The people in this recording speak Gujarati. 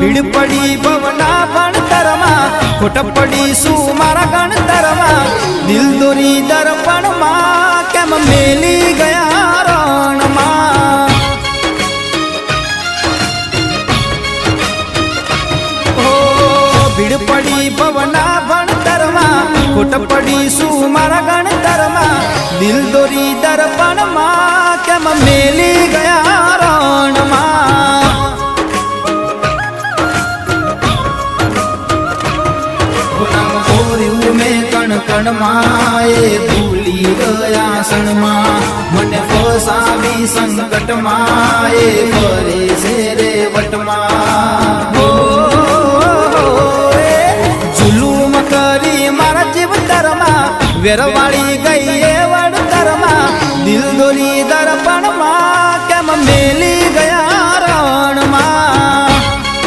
ભીડ પડી ભવના ભણતરમાં ખોટ પડી શું મારા ગણતરમાં દિલ દોરી દર્પણમાં કેમ મેલી ગયા રણમાં ભીડ પડી ભવના ભણતરમાં ખોટ પડી શું મારા ગણતરમાં દિલ દોરી દર્પણમાં કેમ મેલી ગયા રણમાં મેં કણ કણમાં એ ભૂલી ગયા ક્ષણમાં મને ફસાવી સંકટમાં એ ફરે છે રે વટમાં જુલુમ કરી મારા જીવતરમાં વેરવાળી